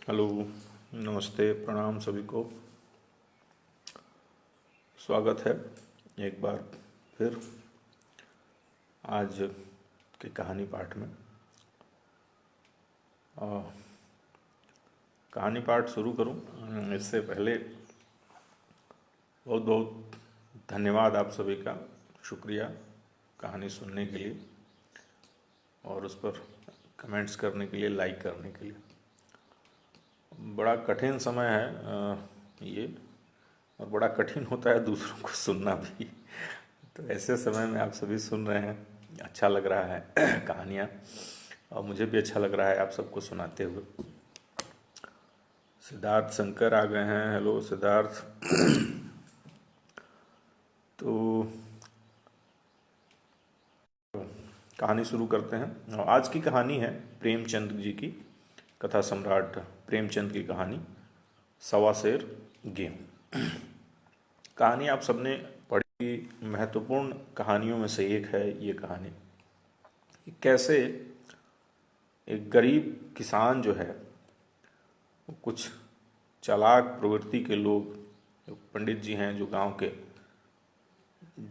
Hello, नमस्ते, प्रणाम सभी को। स्वागत है एक बार फिर आज के कहानी पाठ में। आ, कहानी पाठ शुरू करूं इससे पहले बहुत बहुत धन्यवाद आप सभी का, शुक्रिया कहानी सुनने के लिए और उस पर कमेंट्स करने के लिए, लाइक करने के लिए। बड़ा कठिन समय है ये, और बड़ा कठिन होता है दूसरों को सुनना भी। तो ऐसे समय में आप सभी सुन रहे हैं, अच्छा लग रहा है कहानियाँ, और मुझे भी अच्छा लग रहा है आप सबको सुनाते हुए। सिद्धार्थ शंकर आ गए हैं। हेलो सिद्धार्थ। तो कहानी शुरू करते हैं। और आज की कहानी है प्रेमचंद जी की, कथा सम्राट प्रेमचंद की कहानी सवा सेर गेहूँ। कहानी आप सबने पढ़ी, महत्वपूर्ण कहानियों में से एक है ये कहानी। कैसे एक गरीब किसान जो है, कुछ चालाक प्रवृत्ति के लोग, पंडित जी हैं जो गांव के,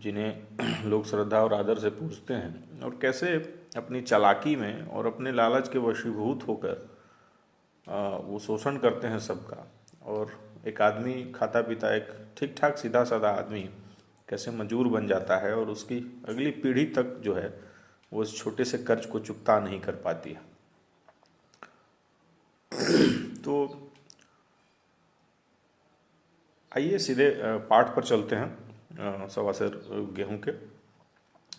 जिन्हें लोग श्रद्धा और आदर से पूजते हैं, और कैसे अपनी चालाकी में और अपने लालच के वशीभूत होकर वो शोषण करते हैं सबका। और एक आदमी खाता पीता, एक ठीक ठाक सीधा साधा आदमी कैसे मजदूर बन जाता है, और उसकी अगली पीढ़ी तक जो है वो इस छोटे से कर्ज को चुकता नहीं कर पाती है। तो आइए सीधे पाठ पर चलते हैं। सवा सेर गेहूं के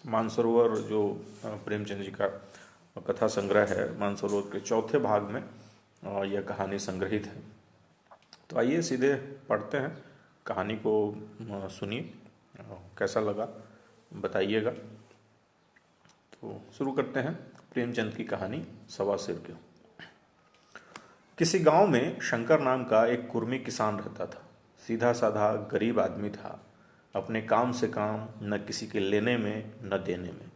मानसरोवर जो प्रेमचंद जी का कथा संग्रह है, मानसरोवर के चौथे भाग में यह कहानी संग्रहित है। तो आइए सीधे पढ़ते हैं, कहानी को सुनिए, कैसा लगा बताइएगा। तो शुरू करते हैं प्रेमचंद की कहानी सवा सेर गेहूं। किसी गांव में शंकर नाम का एक कुर्मी किसान रहता था। सीधा साधा गरीब आदमी था, अपने काम से काम, न किसी के लेने में न देने में।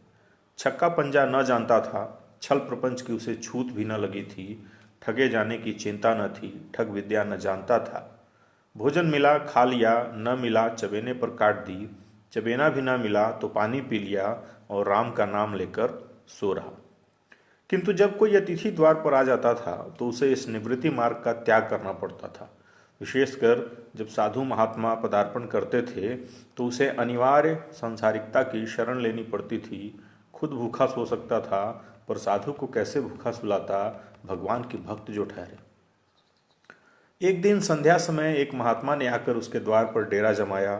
छक्का पंजा न जानता था, छल प्रपंच की उसे छूत भी न लगी थी, ठगे जाने की चिंता न थी, ठग विद्या न जानता था। भोजन मिला खा लिया, न मिला चबेने पर काट दी, चबेना भी न मिला तो पानी पी लिया और राम का नाम लेकर सो रहा। किंतु जब कोई अतिथि द्वार पर आ जाता था तो उसे इस निवृत्ति मार्ग का त्याग करना पड़ता था। विशेषकर जब साधु महात्मा पदार्पण करते थे तो उसे अनिवार्य सांसारिकता की शरण लेनी पड़ती थी। खुद भूखा सो सकता था, पर साधु को कैसे भूखा सुलाता, भगवान की भक्त जो ठहरे। एक दिन संध्या समय एक महात्मा ने आकर उसके द्वार पर डेरा जमाया।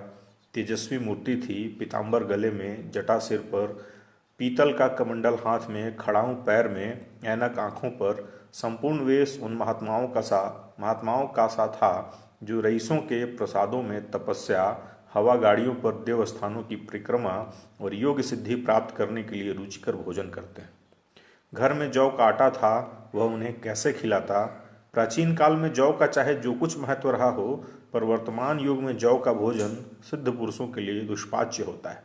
तेजस्वी मूर्ति थी, पीताम्बर गले में, जटा सिर पर, पीतल का कमंडल हाथ में, खड़ाऊं पैर में, ऐनक आंखों पर। संपूर्ण वेश उन महात्माओं का सा था जो रईसों के प्रसादों में तपस्या, हवा गाड़ियों पर देवस्थानों की परिक्रमा और योग सिद्धि प्राप्त करने के लिए रुचिकर भोजन करते हैं। घर में जौ का आटा था, वह उन्हें कैसे खिलाता। प्राचीन काल में जौ का चाहे जो कुछ महत्व रहा हो, पर वर्तमान युग में जौ का भोजन सिद्ध पुरुषों के लिए दुष्पाच्य होता है।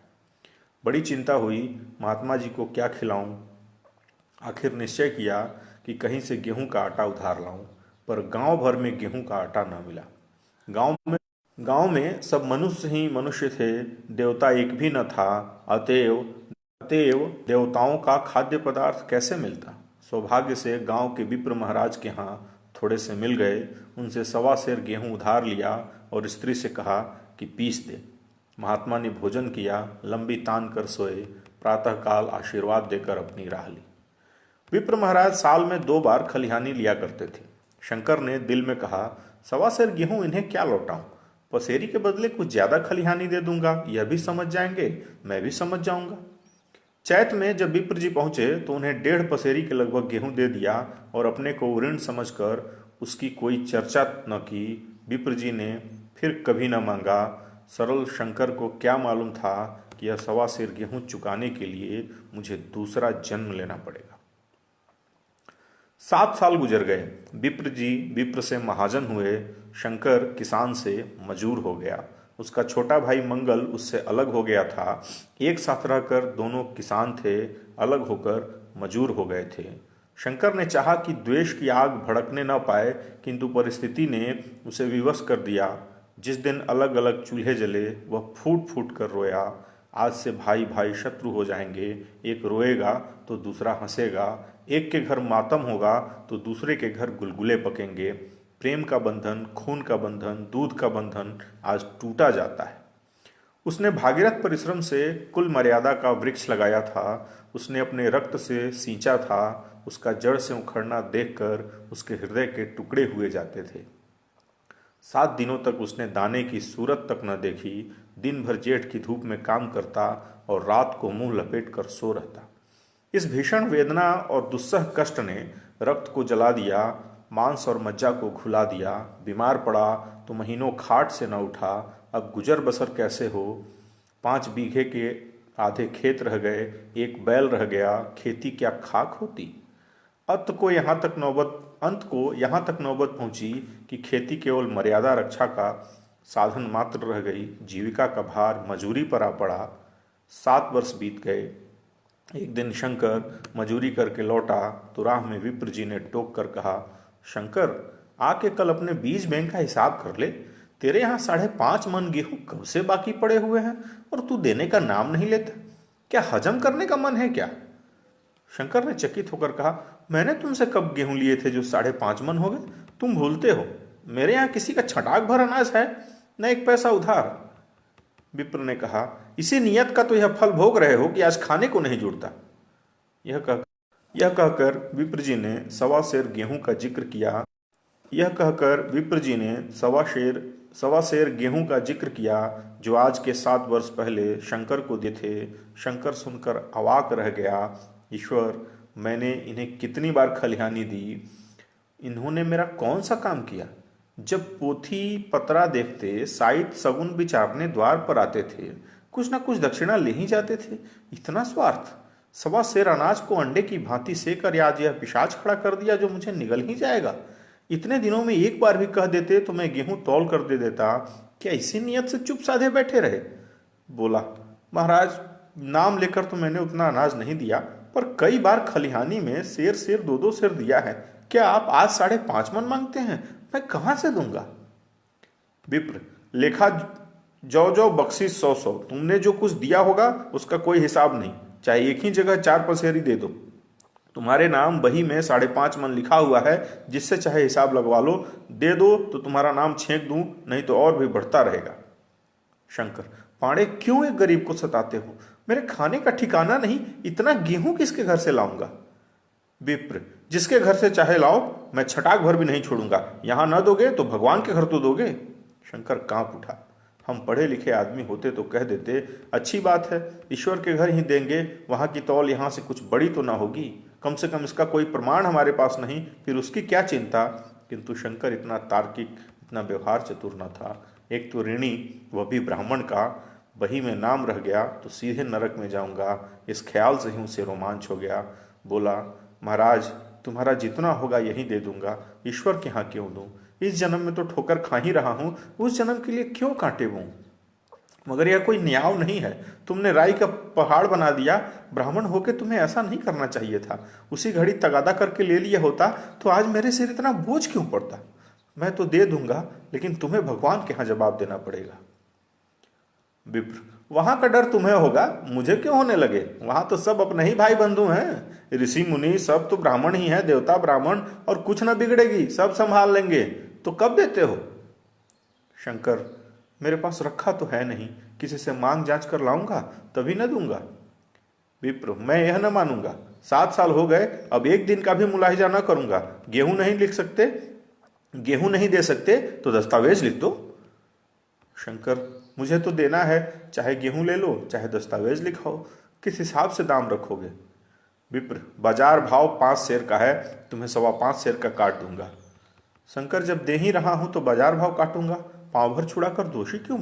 बड़ी चिंता हुई, महात्मा जी को क्या खिलाऊं। आखिर निश्चय किया कि कहीं से गेहूं का आटा उधार लाऊं, पर गांव भर में गेहूं का आटा न मिला। गांव में सब मनुष्य ही मनुष्य थे, देवता एक भी न था। अतएव अतएव देवताओं का खाद्य पदार्थ कैसे मिलता। सौभाग्य से गांव के विप्र महाराज के यहाँ थोड़े से मिल गए। उनसे सवा सेर गेहूं उधार लिया और स्त्री से कहा कि पीस दे। महात्मा ने भोजन किया, लंबी तान कर सोए, प्रातःकाल आशीर्वाद देकर अपनी राह ली। विप्र महाराज साल में 2 बार खलिहानी लिया करते थे। शंकर ने दिल में कहा, सवा सेर गेहूं इन्हें क्या लौटाऊं, पसेरी के बदले कुछ ज्यादा खलिहानी दे दूंगा, यह भी समझ जाएंगे, मैं भी समझ जाऊंगा। चैत में जब विप्र जी पहुंचे तो उन्हें 1.5 पसेरी के लगभग गेहूं दे दिया और अपने को ऋण समझकर उसकी कोई चर्चा न की। विप्र जी ने फिर कभी न मांगा। सरल शंकर को क्या मालूम था कि यह सवा सेर गेहूं चुकाने के लिए मुझे दूसरा जन्म लेना पड़ेगा। 7 साल गुजर गए। विप्र जी विप्र से महाजन हुए, शंकर किसान से मजूर हो गया। उसका छोटा भाई मंगल उससे अलग हो गया था। एक साथ रहकर दोनों किसान थे, अलग होकर मजूर हो गए थे। शंकर ने चाहा कि द्वेष की आग भड़कने न पाए, किंतु परिस्थिति ने उसे विवश कर दिया। जिस दिन अलग अलग चूल्हे जले वह फूट फूट कर रोया। आज से भाई भाई शत्रु हो जाएंगे, एक रोएगा तो दूसरा हंसेगा, एक के घर मातम होगा तो दूसरे के घर गुलगुले पकेंगे। प्रेम का बंधन, खून का बंधन, दूध का बंधन आज टूटा जाता है। उसने भागीरथ परिश्रम से कुल मर्यादा का वृक्ष लगाया था, उसने अपने रक्त से सींचा था, उसका जड़ से उखड़ना देखकर उसके हृदय के टुकड़े हुए जाते थे। 7 दिनों तक उसने दाने की सूरत तक न देखी, दिन भर जेठ की धूप में काम करता और रात को मुंह लपेट कर सो रहता। इस भीषण वेदना और दुस्सह कष्ट ने रक्त को जला दिया, मांस और मज्जा को घुला दिया। बीमार पड़ा तो महीनों खाट से न उठा, अब गुजर बसर कैसे हो। 5 बीघे के आधे खेत रह गए, एक बैल रह गया, खेती क्या खाक होती। अंत को यहाँ तक नौबत पहुंची कि खेती केवल मर्यादा रक्षा का साधन मात्र रह गई। जीविका का भार मजूरी पर आ पड़ा। 7 वर्ष बीत गए। एक दिन शंकर मजूरी करके लौटा तो राह में विप्र जी ने टोक कर कहा, शंकर, आके कल अपने बीज बैंक का हिसाब कर ले। तेरे यहाँ 5.5 मन गेहूं कब से बाकी पड़े हुए हैं और तू देने का नाम नहीं लेता। क्या हजम करने का मन है क्या? शंकर ने चकित होकर कहा, मैंने तुमसे कब गेहूं लिए थे जो 5.5 मन हो गए? तुम भूलते हो, मेरे यहाँ किसी का छटाक भर अनाज है, न एक पैसा उधार। विप्र ने कहा, इसी नियत का तो यह फल भोग रहे हो कि आज खाने को नहीं जुड़ता। यह कहकर विप्र जी ने 1.25 सेर गेहूं का जिक्र किया। यह कहकर विप्र जी ने 1.25 सेर गेहूं का जिक्र किया जो आज के 7 वर्ष पहले शंकर को दिए थे। शंकर सुनकर अवाक रह गया। ईश्वर, मैंने इन्हें कितनी बार खलिहानी दी, इन्होंने मेरा कौन सा काम किया? जब पोथी पतरा देखते, साइत सगुन विचारने द्वार पर आते थे, कुछ ना कुछ दक्षिणा ले ही जाते थे। इतना स्वार्थ! 1.25 सेर अनाज को अंडे की भांति सेकर आज यह पिशाच खड़ा कर दिया जो मुझे निगल ही जाएगा। इतने दिनों में एक बार भी कह देते तो मैं गेहूं तौल कर दे देता। क्या इसी नियत से चुप साधे बैठे रहे? बोला, महाराज, नाम लेकर तो मैंने उतना अनाज नहीं दिया, पर कई बार खलिहानी में सेर 2-2 सेर दिया है। क्या आप आज 5.5 मन मांगते हैं? मैं कहां से दूंगा? विप्र, लेखा जो जो बख्शिश 100-100, तुमने जो कुछ दिया होगा उसका कोई हिसाब नहीं, चाहे एक ही जगह 4 पसेरी दे दो। तुम्हारे नाम बही में 5.5 मन लिखा हुआ है, जिससे चाहे हिसाब लगवा लो। दे दो तो तुम्हारा नाम छेंक दूं, नहीं तो और भी बढ़ता रहेगा। शंकर, पांडे, क्यों एक गरीब को सताते हो? मेरे खाने का ठिकाना नहीं, इतना गेहूं किसके घर से लाऊंगा? विप्र, जिसके घर से चाहे लाओ, मैं छटाक भर भी नहीं छोड़ूंगा। यहां न दोगे तो भगवान के घर तो दोगे। शंकर कांप उठा। हम पढ़े लिखे आदमी होते तो कह देते, अच्छी बात है, ईश्वर के घर ही देंगे, वहां की तौल यहां से कुछ बड़ी तो ना होगी। कम से कम इसका कोई प्रमाण हमारे पास नहीं, फिर उसकी क्या चिंता। किंतु शंकर इतना तार्किक, इतना व्यवहार चतुर न था। एक तो ऋणी, वह भी ब्राह्मण का, बही में नाम रह गया तो सीधे नरक में जाऊंगा, इस ख्याल से ही उसे रोमांच हो गया। बोला, महाराज, तुम्हारा जितना होगा यही दे दूंगा, ईश्वर के यहाँ क्यों दूं? इस जन्म में तो ठोकर खा ही रहा हूं, उस जन्म के लिए क्यों कांटे बोऊं? मगर यह कोई न्याय नहीं है। तुमने राई का पहाड़ बना दिया। ब्राह्मण होके तुम्हें ऐसा नहीं करना चाहिए था। उसी घड़ी तगादा करके ले लिया होता तो आज मेरे सिर इतना बोझ क्यों पड़ता? मैं तो दे दूंगा, लेकिन तुम्हें भगवान के यहाँ जवाब देना पड़ेगा। विप्र, वहां का डर तुम्हें होगा, मुझे क्यों होने लगे? वहां तो सब अपने ही भाई बंधु हैं, ऋषि मुनि सब तो ब्राह्मण ही हैं, देवता ब्राह्मण, और कुछ ना बिगड़ेगी, सब संभाल लेंगे। तो कब देते हो? शंकर, मेरे पास रखा तो है नहीं, किसी से मांग जांच कर लाऊंगा तभी न दूंगा। विप्र, मैं यह न मानूंगा। 7 साल हो गए, अब एक दिन का भी मुलाहिजा न करूंगा। गेहूं नहीं लिख सकते, गेहूं नहीं दे सकते तो दस्तावेज लिख दो। शंकर, मुझे तो देना है, चाहे गेहूं ले लो, चाहे दस्तावेज लिखाओ। किस हिसाब से दाम रखोगे? विप्र, बाजार भाव 5 सेर का है, तुम्हें 5.25 सेर का काट दूंगा। शंकर, जब दे ही रहा हूं तो बाजार भाव काटूंगा, पांव भर छुड़ा कर दोषी क्यों?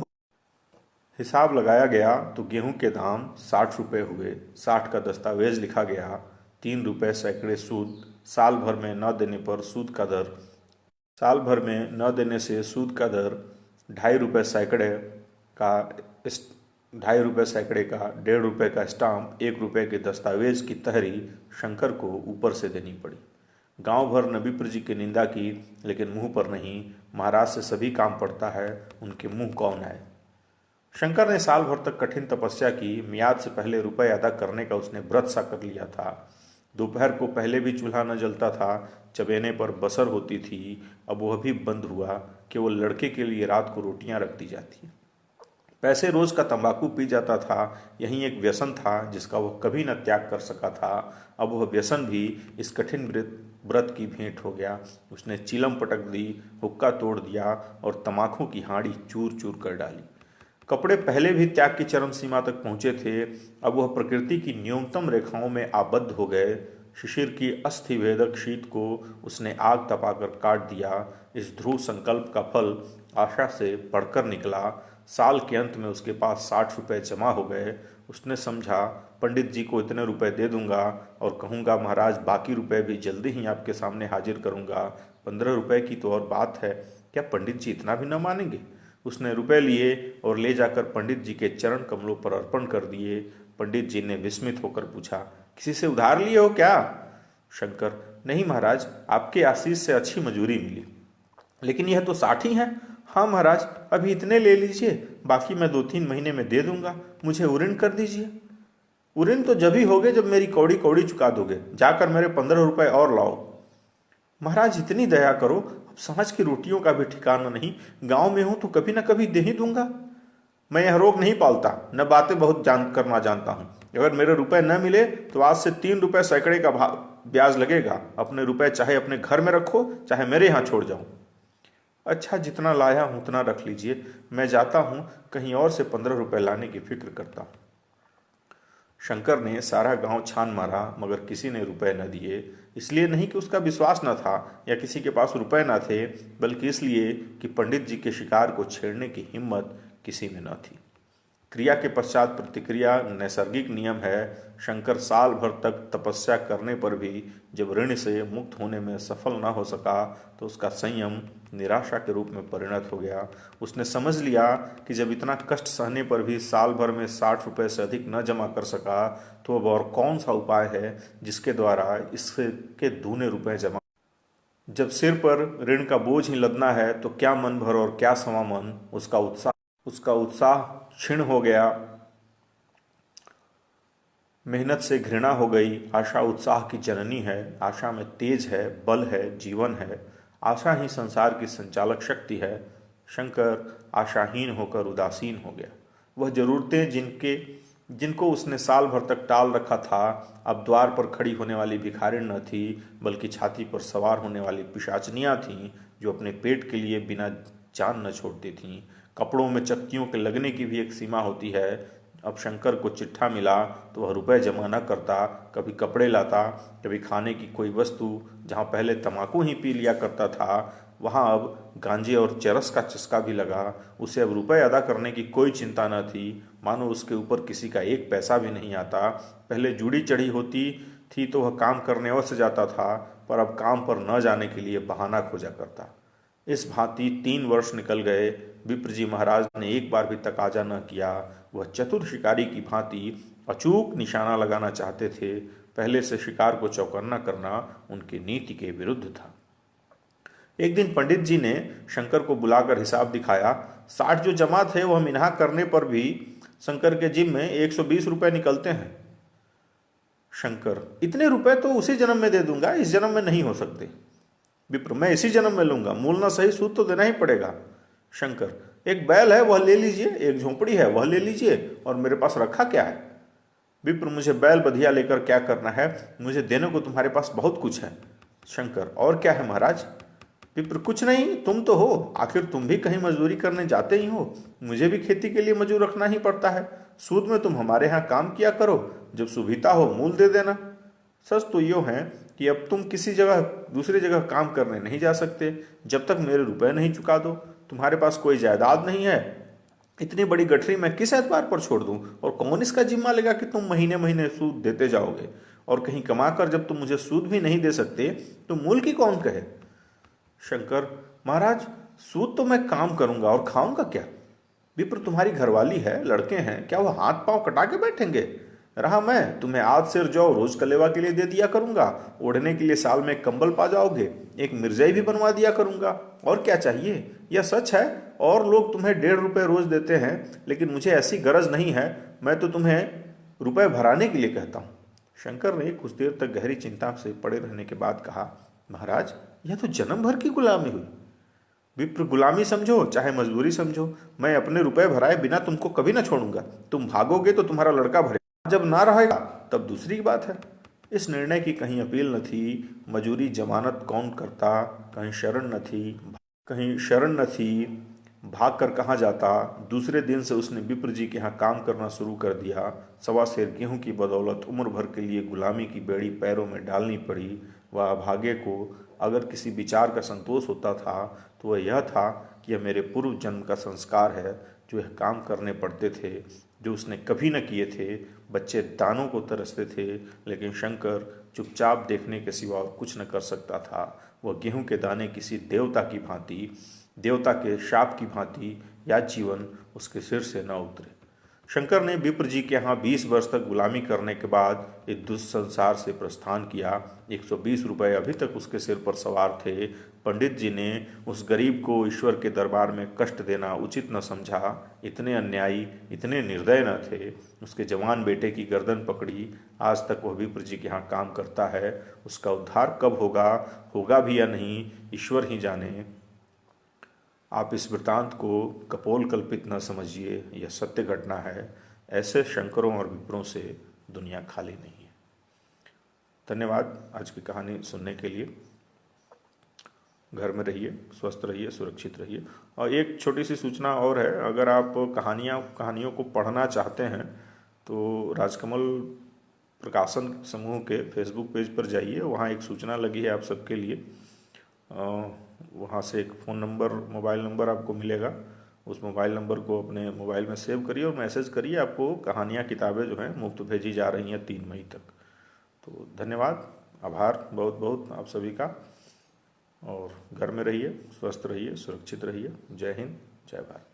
हिसाब लगाया गया तो गेहूं के दाम 60 रुपये हुए। 60 का दस्तावेज लिखा गया। 3 रुपये सैकड़े सूद। साल भर में न देने पर सूद का दर, साल भर में न देने से सूद का दर 2.5 रुपये सैकड़े का ₹2.5 सैकड़े का, ₹1.5 का स्टाम्प, ₹1 के दस्तावेज की तहरी शंकर को ऊपर से देनी पड़ी। गांव भर ने विप्र जी की निंदा की, लेकिन मुंह पर नहीं। महाराज से सभी काम पड़ता है, उनके मुंह कौन आए। शंकर ने साल भर तक कठिन तपस्या की। मियाद से पहले रुपए अदा करने का उसने व्रत सा कर लिया था। दोपहर को पहले भी चूल्हा न जलता था, चबेने पर बसर होती थी। अब वह भी बंद हुआ। केवल लड़के के लिए रात को रोटियां रख दी जाती। पैसे रोज का तंबाकू पी जाता था। यही एक व्यसन था जिसका वह कभी न त्याग कर सका था। अब वह व्यसन भी इस कठिन व्रत की भेंट हो गया। उसने चिलम पटक दी, हुक्का तोड़ दिया और तंबाकू की हांडी चूर चूर कर डाली। कपड़े पहले भी त्याग की चरम सीमा तक पहुंचे थे। अब वह प्रकृति की न्यूनतम रेखाओं में आबद्ध हो गए। शिशिर की अस्थि वेदक शीत को उसने आग तपाकर काट दिया। इस ध्रुव संकल्प का फल आशा से बढ़कर निकला। साल के अंत में उसके पास 60 रुपए जमा हो गए। उसने समझा, पंडित जी को इतने रुपए दे दूंगा और कहूंगा, महाराज बाकी रुपए भी जल्दी ही आपके सामने हाजिर करूंगा। 15 रुपए की तो और बात है, क्या पंडित जी इतना भी न मानेंगे। उसने रुपए लिए और ले जाकर पंडित जी के चरण कमलों पर अर्पण कर दिए। पंडित जी ने विस्मित होकर पूछा, किसी से उधार लिए हो क्या। शंकर, नहीं महाराज, आपके आशीष से अच्छी मजूरी मिली। लेकिन यह तो 60 ही है। हाँ महाराज, अभी इतने ले लीजिए, बाकी मैं 2-3 महीने में दे दूंगा। मुझे उऋण कर दीजिए। उऋण तो जब ही होगे जब मेरी कौड़ी कौड़ी चुका दोगे। जाकर मेरे 15 रुपए और लाओ। महाराज इतनी दया करो, अब समझ की रोटियों का भी ठिकाना नहीं। गांव में हूं तो कभी ना कभी दे ही दूंगा। मैं यह रोग नहीं पालता, न बातें बहुत करना जानता हूं। अगर मेरे रुपए न मिले तो आज से 3 सैकड़े का ब्याज लगेगा। अपने रुपए चाहे अपने घर में रखो, चाहे मेरे यहाँ छोड़ जाओ। अच्छा, जितना लाया हूं उतना रख लीजिए। मैं जाता हूं, कहीं और से 15 रुपए लाने की फिक्र करता हूं। शंकर ने सारा गांव छान मारा, मगर किसी ने रुपए न दिए। इसलिए नहीं कि उसका विश्वास न था या किसी के पास रुपए न थे, बल्कि इसलिए कि पंडित जी के शिकार को छेड़ने की हिम्मत किसी में न थी। क्रिया के पश्चात प्रतिक्रिया नैसर्गिक नियम है। शंकर साल भर तक तपस्या करने पर भी जब ऋण से मुक्त होने में सफल न हो सका तो उसका संयम निराशा के रूप में परिणत हो गया। उसने समझ लिया कि जब इतना कष्ट सहने पर भी साल भर में 60 रुपए से अधिक न जमा कर सका तो अब और कौन सा उपाय है जिसके द्वारा इसके दूने रुपए जमा। जब सिर पर ऋण का बोझ ही लदना है तो क्या मन भर और क्या सवा मन। उसका उत्साह क्षीण हो गया। मेहनत से घृणा हो गई। आशा उत्साह की जननी है। आशा में तेज है, बल है, जीवन है। आशा ही संसार की संचालक शक्ति है। शंकर आशाहीन होकर उदासीन हो गया। वह जरूरतें जिनको उसने साल भर तक टाल रखा था अब द्वार पर खड़ी होने वाली भिखारिण न थी, बल्कि छाती पर सवार होने वाली पिशाचनियाँ थीं जो अपने पेट के लिए बिना जान न छोड़ती थीं। कपड़ों में चक्कियों के लगने की भी एक सीमा होती है। अब शंकर को चिट्ठा मिला तो वह रुपए जमा न करता, कभी कपड़े लाता, कभी खाने की कोई वस्तु। जहाँ पहले तम्बाकू ही पी लिया करता था वहाँ अब गांजे और चरस का चस्का भी लगा। उसे अब रुपए अदा करने की कोई चिंता न थी, मानो उसके ऊपर किसी का 1 पैसा भी नहीं आता। पहले जूड़ी चढ़ी होती थी तो वह काम करने अवश्य जाता था, पर अब काम पर न जाने के लिए बहाना खोजा करता। इस भांति 3 वर्ष निकल गए। विप्र जी महाराज ने एक बार भी तकाजा न किया। वह चतुर शिकारी की भांति अचूक निशाना लगाना चाहते थे। पहले से शिकार को चौकन्ना करना उनकी नीति के विरुद्ध था। एक दिन पंडित जी ने शंकर को बुलाकर हिसाब दिखाया। 60 जो जमा थे वह मिन्हा करने पर भी शंकर के जिम में 120 रुपए निकलते हैं। शंकर, इतने रुपए तो उसी जन्म में दे दूंगा, इस जन्म में नहीं हो सकते। विप्र, मैं इसी जन्म में लूंगा, मूल ना सही सूद तो देना ही पड़ेगा। शंकर, एक बैल है वह ले लीजिए, एक झोंपड़ी है वह ले लीजिए, और मेरे पास रखा क्या है। विप्र, मुझे बैल बधिया लेकर क्या करना है, मुझे देने को तुम्हारे पास बहुत कुछ है। शंकर, और क्या है महाराज। विप्र, कुछ नहीं, तुम तो हो, आखिर तुम भी कहीं मजदूरी करने जाते ही हो। मुझे भी खेती के लिए मजदूर रखना ही पड़ता है। सूद में तुम हमारे यहाँ काम किया करो, जब सुविधा हो मूल दे देना। सच तो यो है कि अब तुम किसी जगह दूसरी जगह काम करने नहीं जा सकते जब तक मेरे रुपए नहीं चुका दो। तुम्हारे पास कोई जायदाद नहीं है। इतनी बड़ी गठरी मैं किस एतबार पर छोड़ दूं, और कौन इसका जिम्मा लेगा कि तुम महीने महीने सूद देते जाओगे। और कहीं कमाकर जब तुम मुझे सूद भी नहीं दे सकते तो मूल की कौन कहे। शंकर, महाराज सूद तो मैं काम करूंगा और खाऊंगा क्या। विप्र तुम्हारी घरवाली है, लड़के हैं, क्या वो हाथ पांव कटा के बैठेंगे? रहा मैं, तुम्हें आज सिर जौ रोज कलेवा के लिए दे दिया करूंगा, ओढ़ने के लिए साल में एक कंबल पा जाओगे, एक मिर्जाई भी बनवा दिया करूंगा, और क्या चाहिए? यह सच है। और लोग तुम्हें 1.5 रुपये रोज देते हैं, लेकिन मुझे ऐसी गरज नहीं है, मैं तो तुम्हें रुपए भराने के लिए कहता हूँ। शंकर ने कुछ देर तक गहरी चिंता से पड़े रहने के बाद कहा, महाराज, यह तो जन्म भर की गुलामी हुई। विप्र, गुलामी समझो चाहे मजदूरी समझो, मैं अपने रुपए भराए बिना तुमको कभी ना छोड़ूंगा। तुम भागोगे तो तुम्हारा लड़का भरेगा, जब ना रहेगा तब दूसरी बात है। इस निर्णय की कहीं अपील न थी, मजूरी जमानत कौन करता, कहीं शरण न थी, भाग कर कहाँ जाता। दूसरे दिन से उसने विप्र जी के यहाँ काम करना शुरू कर दिया। 1.25 गेहूं की बदौलत उम्र भर के लिए गुलामी की बेड़ी पैरों में डालनी पड़ी। वह अभागे को अगर किसी विचार का संतोष होता था तो वह यह था कि यह मेरे पूर्व जन्म का संस्कार है, जो यह काम करने पड़ते थे जो उसने कभी न किए थे। बच्चे दानों को तरसते थे, लेकिन शंकर चुपचाप देखने के सिवा और कुछ न कर सकता था। वह गेहूं के दाने किसी देवता की भांति, देवता के शाप की भांति या जीवन उसके सिर से न उतरे। शंकर ने विप्र जी के यहाँ 20 वर्ष तक गुलामी करने के बाद इस दुष्ट संसार से प्रस्थान किया। 120 रुपये अभी तक उसके सिर पर सवार थे। पंडित जी ने उस गरीब को ईश्वर के दरबार में कष्ट देना उचित न समझा। इतने अन्यायी, इतने निर्दय न थे। उसके जवान बेटे की गर्दन पकड़ी। आज तक वह विप्र जी के यहाँ काम करता है। उसका उद्धार कब होगा, होगा भी या नहीं, ईश्वर ही जाने। आप इस वृतांत को कपोल कल्पित न समझिए, यह सत्य घटना है। ऐसे शंकरों और विप्रों से दुनिया खाली नहीं है। धन्यवाद आज की कहानी सुनने के लिए। घर में रहिए, स्वस्थ रहिए, सुरक्षित रहिए। और एक छोटी सी सूचना और है, अगर आप कहानियों को पढ़ना चाहते हैं तो राजकमल प्रकाशन समूह के फेसबुक पेज पर जाइए। वहाँ एक सूचना लगी है आप सबके लिए। वहाँ से एक फ़ोन नंबर, मोबाइल नंबर आपको मिलेगा। उस मोबाइल नंबर को अपने मोबाइल में सेव करिए और मैसेज करिए। आपको कहानियाँ, किताबें जो हैं मुफ्त भेजी जा रही हैं 3 मई तक। तो धन्यवाद, आभार बहुत बहुत आप सभी का। और घर में रहिए, स्वस्थ रहिए, सुरक्षित रहिए। जय हिंद, जय भारत।